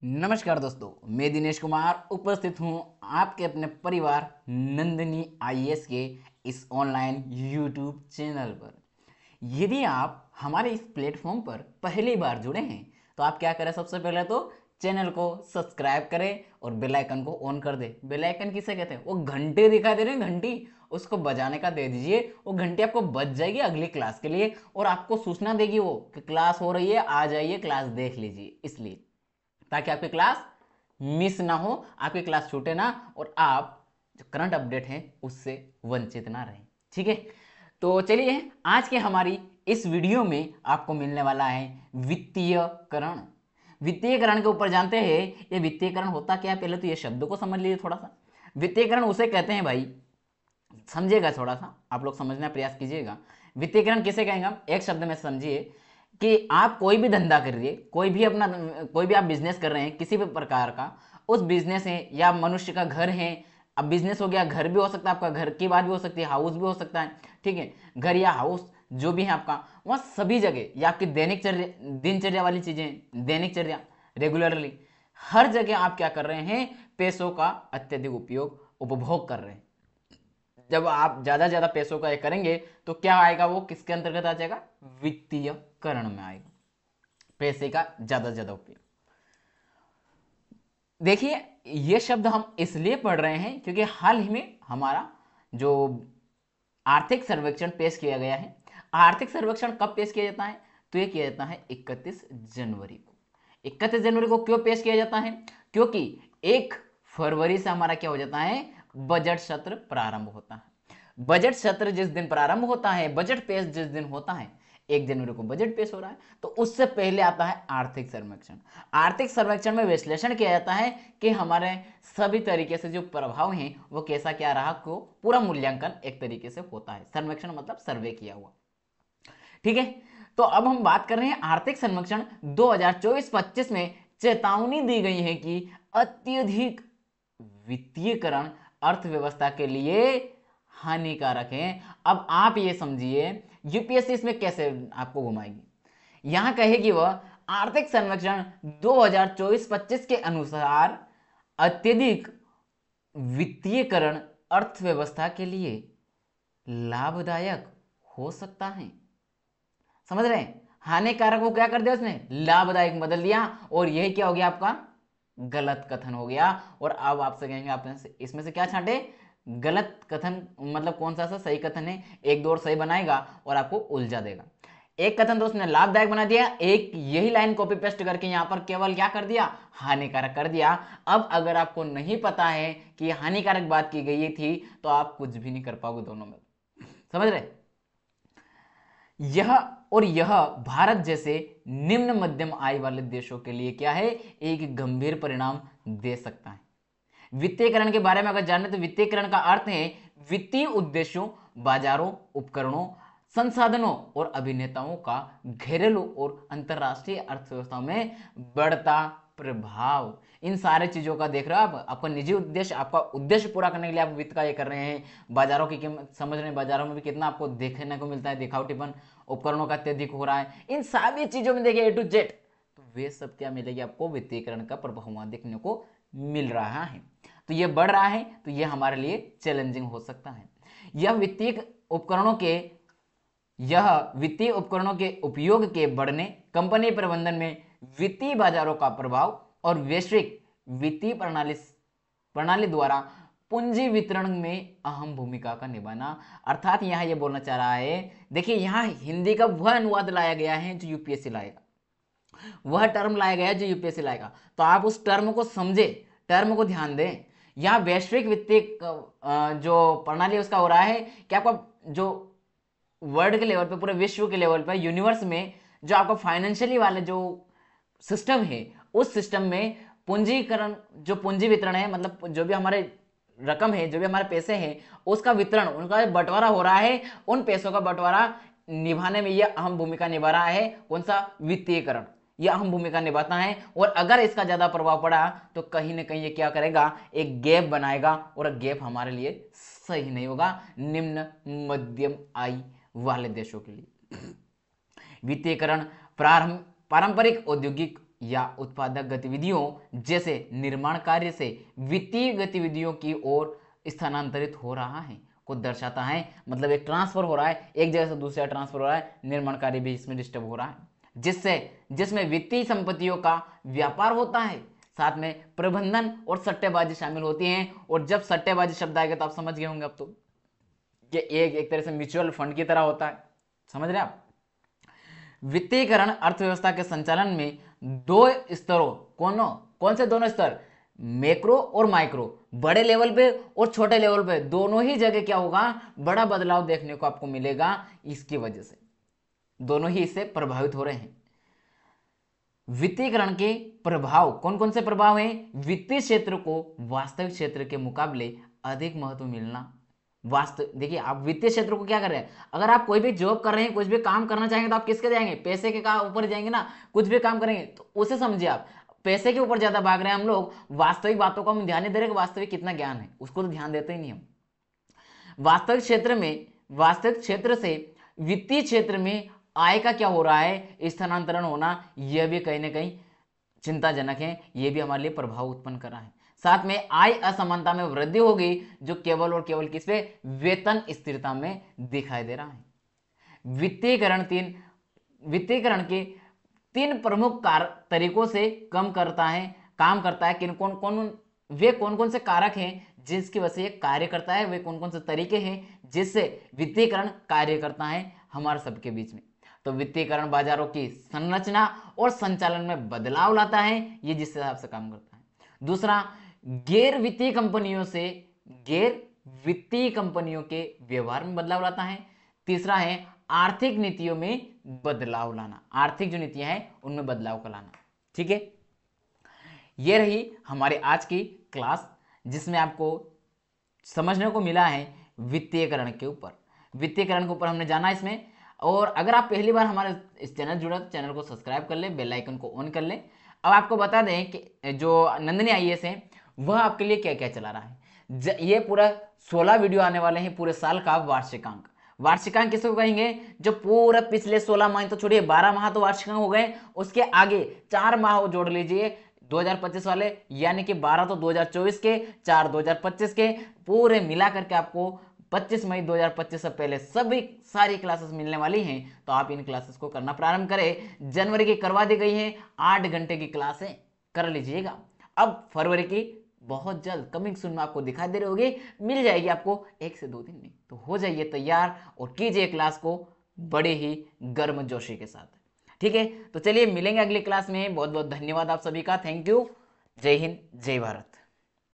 नमस्कार दोस्तों, मैं दिनेश कुमार उपस्थित हूं आपके अपने परिवार नंदिनी आईएएस के इस ऑनलाइन यूट्यूब चैनल पर। यदि आप हमारे इस प्लेटफॉर्म पर पहली बार जुड़े हैं तो आप क्या करें, सबसे पहले तो चैनल को सब्सक्राइब करें और बेल आइकन को ऑन कर दें। बेल आइकन किसे कहते हैं? वो घंटे दिखाई दे रहे हैं, घंटी, उसको बजाने का दे दीजिए। वो घंटी आपको बज जाएगी अगली क्लास के लिए और आपको सूचना देगी वो कि क्लास हो रही है, आ जाइए क्लास देख लीजिए, इसलिए ताकि आपकी क्लास मिस ना हो, आपकी क्लास छूटे ना और आप जो करंट अपडेट हैं उससे वंचित ना रहें। ठीक है, तो चलिए आज के हमारी इस वीडियो में आपको मिलने वाला है वित्तीयकरण। वित्तीयकरण के ऊपर जानते हैं ये वित्तीयकरण होता क्या है। पहले तो ये शब्द को समझ लीजिए थोड़ा सा। वित्तीयकरण उसे कहते हैं भाई, समझिएगा, थोड़ा सा आप लोग समझने का प्रयास कीजिएगा। वित्तीयकरण किसे कहेंगे हम, एक शब्द में समझिए कि आप कोई भी धंधा कर रही है, कोई भी आप बिजनेस कर रहे हैं किसी भी प्रकार का, उस बिजनेस है या मनुष्य का घर है। अब बिजनेस हो गया, घर भी हो सकता है, आपका घर की बात भी हो सकती है, हाउस भी हो सकता है। ठीक है, घर या हाउस जो भी है आपका, वह सभी जगह या आपकी दिनचर्या वाली चीजें, दैनिकचर्या, रेगुलरली हर जगह आप क्या कर रहे हैं, पैसों का अत्यधिक उपयोग, उपभोग कर रहे हैं। जब आप ज्यादा ज्यादा पैसों का ये करेंगे तो क्या आएगा, वो किसके अंतर्गत आ जाएगा, वित्तीयकरण में आएगा, पैसे का ज्यादा ज्यादा उपयोग। देखिए, ये शब्द हम इसलिए पढ़ रहे हैं क्योंकि हाल ही में हमारा जो आर्थिक सर्वेक्षण पेश किया गया है। आर्थिक सर्वेक्षण कब पेश किया जाता है, तो ये किया जाता है 31 जनवरी को। 31 जनवरी को क्यों पेश किया जाता है, क्योंकि 1 फरवरी से हमारा क्या हो जाता है, बजट सत्र प्रारंभ होता है। बजट सत्र जिस दिन प्रारंभ होता है, बजट पेश जिस दिन होता है, 1 जनवरी को बजट पेश हो रहा है, तो उससे पहले आता है आर्थिक सर्वेक्षण। आर्थिक सर्वेक्षण में विश्लेषण किया जाता है कि हमारे सभी तरीके से जो प्रभाव हैं वो कैसा क्या रहा, को पूरा मूल्यांकन एक तरीके से होता है। सर्वेक्षण मतलब सर्वे किया हुआ। ठीक है, तो अब हम बात कर रहे हैं आर्थिक सर्वेक्षण 2024-25 में चेतावनी दी गई है कि अत्यधिक वित्तीयकरण अर्थव्यवस्था के लिए हानिकारक है। अब आप ये समझिए यूपीएससी इसमें कैसे आपको घुमाएगी। यहां कहेगी वह आर्थिक सर्वेक्षण 2024-25 के अनुसार अत्यधिक वित्तीयकरण अर्थव्यवस्था के लिए लाभदायक हो सकता है। समझ रहे हैं, हानिकारक को क्या कर दिया उसने, लाभदायक बदल दिया, और यही क्या हो गया, आपका गलत कथन हो गया। और अब आपसे कहेंगे आप इसमें से क्या छांटे, गलत कथन मतलब कौन सा सा सही कथन है, एक दो और सही बनाएगा और आपको उलझा देगा। एक कथन तो उसने लाभदायक बना दिया, एक यही लाइन कॉपी पेस्ट करके यहां पर केवल क्या कर दिया, हानिकारक कर दिया। अब अगर आपको नहीं पता है कि हानिकारक बात की गई थी तो आप कुछ भी नहीं कर पाओगे दोनों में। समझ रहे, यह और यह भारत जैसे निम्न मध्यम आय वाले देशों के लिए क्या है, एक गंभीर परिणाम दे सकता है। वित्तीयकरण के बारे में अगर जाने तो वित्तीयकरण का अर्थ है वित्तीय उद्देश्यों, बाजारों, उपकरणों, संसाधनों और अभिनेताओं का घरेलू और अंतरराष्ट्रीय अर्थव्यवस्था में बढ़ता प्रभाव। इन सारे चीजों का देख रहे हो आप, आपका निजी उद्देश्य, आपका उद्देश्य पूरा करने के लिए आप वित्त का ये कर रहे हैं। बाजारों की कीमत समझ रहे हैं, बाजारों में भी कितना आपको देखने को मिलता है दिखावटीपन, उपकरणों का अत्यधिक हो रहा है। इन सारी चीजों में देखिए A to Z, तो वे सब क्या मिलेगी आपको, वित्तीयकरण का प्रभाव वहां देखने को मिल रहा है। तो ये बढ़ रहा है, तो ये हमारे लिए चैलेंजिंग हो सकता है। यह वित्तीय उपकरणों के उपयोग के बढ़ने, कंपनी प्रबंधन में वित्तीय बाजारों का प्रभाव और वैश्विक वित्तीय प्रणाली द्वारा पूंजी वितरण में अहम भूमिका का निभाना। अर्थात यहां यह बोलना चाह रहा है, देखिए यहां हिंदी का वह अनुवाद लाया गया है जो यूपीएससी लाएगा, वह टर्म लाया गया जो यूपीएससी लाएगा, तो आप उस टर्म को समझे, टर्म को ध्यान दें। यहां वैश्विक वित्तीय जो प्रणाली उसका हो रहा है कि आपका जो वर्ल्ड के लेवल पे, पूरे विश्व के लेवल पे, यूनिवर्स में जो आपका फाइनेंशियली वाले जो सिस्टम है, उस सिस्टम में पूंजीकरण, जो पूंजी वितरण है, मतलब जो भी हमारे रकम है, जो भी हमारे पैसे हैं, उसका वितरण, उनका बंटवारा हो रहा है, उन पैसों का बंटवारा निभाने में यह अहम भूमिका निभा रहा है। कौन सा, वित्तीयकरण, यह अहम भूमिका निभाता है। और अगर इसका ज्यादा प्रभाव पड़ा तो कहीं ना कहीं ये क्या करेगा, एक गैप बनाएगा, और गैप हमारे लिए सही नहीं होगा निम्न मध्यम आय वाले देशों के लिए। वित्तीयकरण पारंपरिक औद्योगिक या उत्पादक गतिविधियों जैसे निर्माण कार्य से वित्तीय गतिविधियों की ओर स्थानांतरित हो रहा है को दर्शाता है। मतलब एक ट्रांसफर हो रहा है, एक जगह से दूसरा ट्रांसफर हो रहा है, निर्माण कार्य भी इसमें डिस्टर्ब हो रहा है, जिसमें वित्तीय संपत्तियों का व्यापार होता है, साथ में प्रबंधन और सट्टेबाजी शामिल होती हैं। और जब सट्टेबाजी शब्द आएगा तो आप समझ गए होंगे अब तो कि एक तरह से म्यूचुअल फंड की तरह होता है, समझ रहे आप। वित्तीयकरण अर्थव्यवस्था के संचालन में दो स्तरों, कौन से दोनों स्तर, मैक्रो और माइक्रो, बड़े लेवल पे और छोटे लेवल पे, दोनों ही जगह क्या होगा, बड़ा बदलाव देखने को आपको मिलेगा। इसकी वजह से दोनों ही इससे प्रभावित हो रहे हैं। वित्तीयकरण के प्रभाव, कौन कौन से प्रभाव हैं, वित्तीय क्षेत्र को वास्तविक क्षेत्र के मुकाबले अधिक महत्व मिलना। देखिए आप वित्तीय क्षेत्र को क्या कर रहे हैं, अगर आप कोई भी जॉब कर रहे हैं, कुछ भी काम करना चाहेंगे तो आप किसके जाएंगे, पैसे के ऊपर जाएंगे ना। कुछ भी काम करेंगे तो उसे समझिए आप, पैसे के ऊपर ज्यादा भाग रहे हैं हम लोग, वास्तविक बातों को हम ध्यान नहीं दे रहे, वास्तविक कितना ज्ञान है उसको तो ध्यान देते ही नहीं हम। वास्तविक क्षेत्र से वित्तीय क्षेत्र में आय का क्या हो रहा है, स्थानांतरण होना, यह भी कहीं ना कहीं चिंताजनक है, यह भी हमारे लिए प्रभाव उत्पन्न कर रहा है। साथ में आय असमानता में वृद्धि होगी, जो केवल और केवल किस पे, वेतन स्थिरता में दिखाई दे रहा है। वित्तीयकरण के तीन प्रमुख तरीकों से काम करता है। किन कौन कौन से कारक हैं जिसकी वजह से ये कार्य करता है, वे कौन कौन से तरीके हैं जिससे वित्तीयकरण कार्य करता है हमारे सबके बीच में। तो वित्तीयकरण बाजारों की संरचना और संचालन में बदलाव लाता है, ये जिस हिसाब से काम करता है। दूसरा, गैर वित्तीय कंपनियों के व्यवहार में बदलाव लाता है। तीसरा है आर्थिक नीतियों में बदलाव लाना, आर्थिक जो नीतियां हैं उनमें बदलाव का लाना। ठीक है, ये रही हमारे आज की क्लास, जिसमें आपको समझने को मिला है वित्तीयकरण के ऊपर। वित्तीयकरण के ऊपर हमने जाना इसमें। और अगर आप पहली बार हमारे इस चैनल जुड़ा तो चैनल को सब्सक्राइब कर ले, बेल आइकन को ऑन कर ले। अब आपको बता दें कि जो नंदिनी आईएएस है वह आपके लिए क्या क्या चला रहा है। ये पूरा 16 वीडियो आने वाले हैं पूरे साल का वार्षिकांक किसको कहेंगे, जो पूरा पिछले 16 माह तो छोड़िए 12 माह तो वार्षिकांक हो गए, उसके आगे 4 माह जोड़ लीजिए 2025 वाले, यानी कि 12 तो 2024 के, 4 2025 के, पूरे मिला करके आपको 25 मई 2025 से पहले सारी क्लासेस मिलने वाली हैं। तो आप इन क्लासेस को करना प्रारंभ करें। जनवरी की करवा दी गई है, 8 घंटे की क्लासें कर लीजिएगा। अब फरवरी की बहुत जल्द कमिंग सून में आपको दिखाई दे रही होगी, मिल जाएगी आपको 1 से 2 दिन में। तो हो जाइए तैयार और कीजिए क्लास को बड़े ही गर्मजोशी के साथ। ठीक है, तो चलिए मिलेंगे अगली क्लास में। बहुत बहुत धन्यवाद आप सभी का, थैंक यू। जय हिंद, जय भारत।